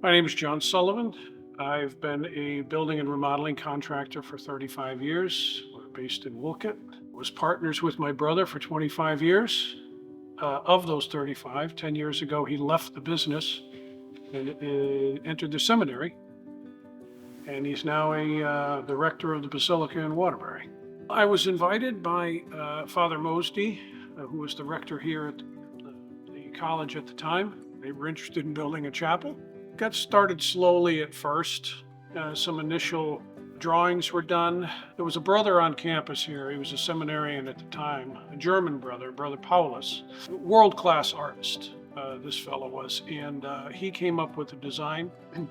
My name is John Sullivan. I've been a building and remodeling contractor for 35 years. We're based in Wolcott. Was partners with my brother for 25 years. Of those 35, 10 years ago, he left the business and entered the seminary. And he's now the rector of the Basilica in Waterbury. I was invited by Father Mosdy, who was the rector here at the college at the time. They were interested in building a chapel. Got started slowly at first. Some initial drawings were done. There was a brother on campus here. He was a seminarian at the time, a German brother, Brother Paulus, world-class artist, this fellow was. And he came up with a design. It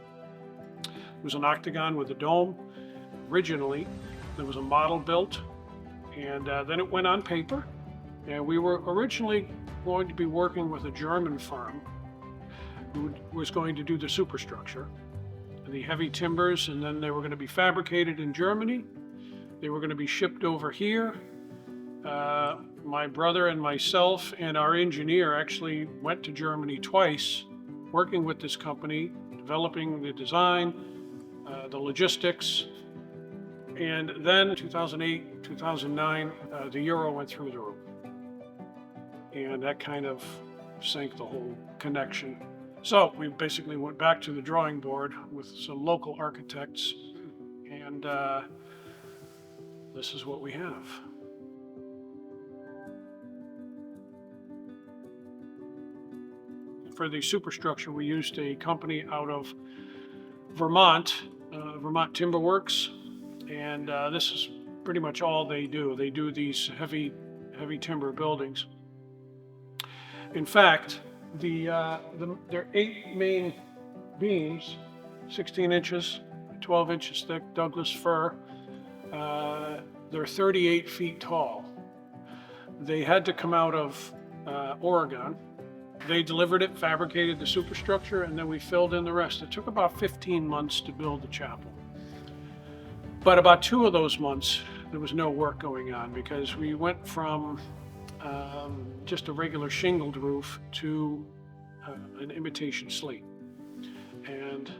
was an octagon with a dome originally. There was a model built, and then it went on paper. And we were originally going to be working with a German firm who was going to do the superstructure, the heavy timbers, and then they were going to be fabricated in Germany. They were going to be shipped over here. My brother and myself and our engineer actually went to Germany twice, working with this company, developing the design, the logistics. And then 2008, 2009, the euro went through the roof. And that kind of sank the whole connection. So we basically went back to the drawing board with some local architects, and this is what we have. For the superstructure, we used a company out of Vermont, Vermont Timber Works, and this is pretty much all they do. They do these heavy timber buildings. In fact, there are 8 main beams, 16 inches, 12 inches thick, Douglas fir. They're 38 feet tall. They had to come out of Oregon. They delivered it, fabricated the superstructure, and then we filled in the rest. It took about 15 months to build the chapel. But about 2 of those months, there was no work going on because we went from just a regular shingled roof to an imitation slate, and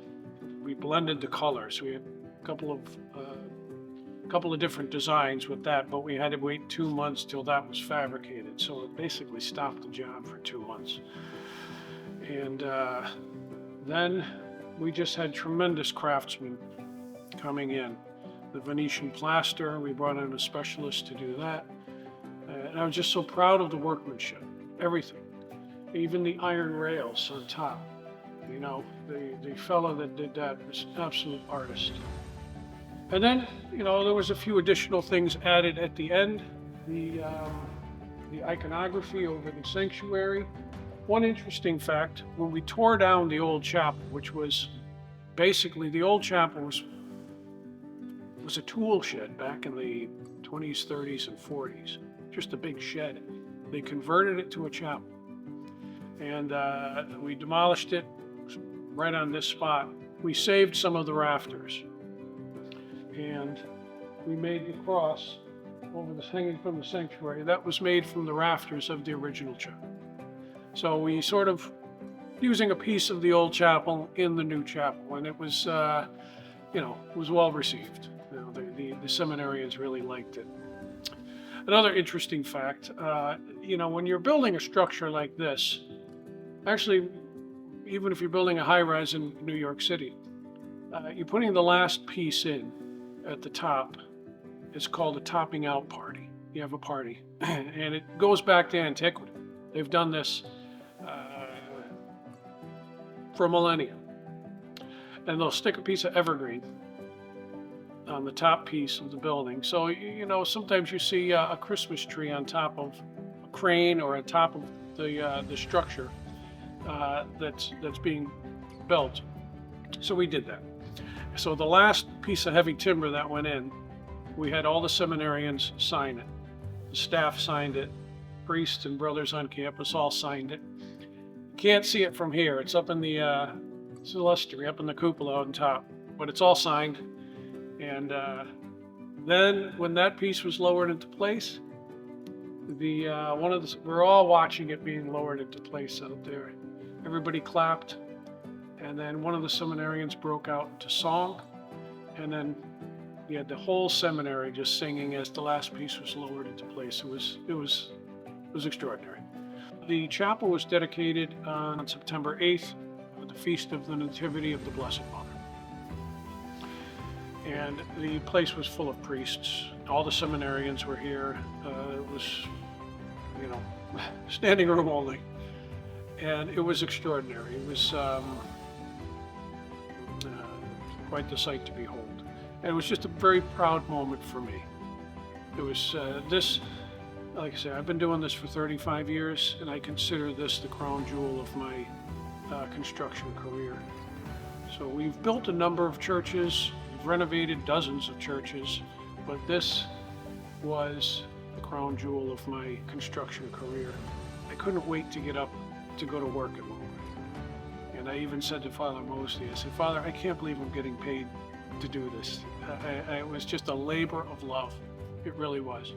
we blended the colors. We had a couple of different designs with that, but we had to wait 2 months till that was fabricated. So it basically stopped the job for 2 months, and then we just had tremendous craftsmen coming in. The Venetian plaster, we brought in a specialist to do that. And I was just so proud of the workmanship, everything, even the iron rails on top. You know, the fellow that did that was an absolute artist. And then, you know, there was a few additional things added at the end. The iconography over the sanctuary. One interesting fact, when we tore down the old chapel, which was basically, the old chapel was a tool shed back in the 20s, 30s, and 40s. Just a big shed. They converted it to a chapel. And we demolished it right on this spot. We saved some of the rafters. And we made the cross over the hanging from the sanctuary. That was made from the rafters of the original chapel. So we sort of using a piece of the old chapel in the new chapel. And it was, was well received. You know, the seminarians really liked it. Another interesting fact, when you're building a structure like this, actually, even if you're building a high-rise in New York City, you're putting the last piece in at the top. It's called a topping out party. You have a party, and it goes back to antiquity. They've done this for millennia. And they'll stick a piece of evergreen on the top piece of the building. So, sometimes you see a Christmas tree on top of a crane or on top of the structure that's being built. So we did that. So the last piece of heavy timber that went in, we had all the seminarians sign it. The staff signed it. Priests and brothers on campus all signed it. You can't see it from here. It's up in the celestry, up in the cupola on top, but it's all signed. And then when that piece was lowered into place, we're all watching it being lowered into place out there. Everybody clapped, And then one of the seminarians broke out into song, and then you had the whole seminary just singing as the last piece was lowered into place. It was extraordinary. The chapel was dedicated on September 8th, the feast of the Nativity of the Blessed Mother. And the place was full of priests. All the seminarians were here. It was, standing room only. And it was extraordinary. It was quite the sight to behold. And it was just a very proud moment for me. It was like I say, I've been doing this for 35 years, and I consider this the crown jewel of my construction career. So we've built a number of churches, we've renovated dozens of churches, but this was the crown jewel of my construction career. I couldn't wait to get up to go to work at moment. And I even said to Father Mosley, I said, Father, I can't believe I'm getting paid to do this. It was just a labor of love. It really was.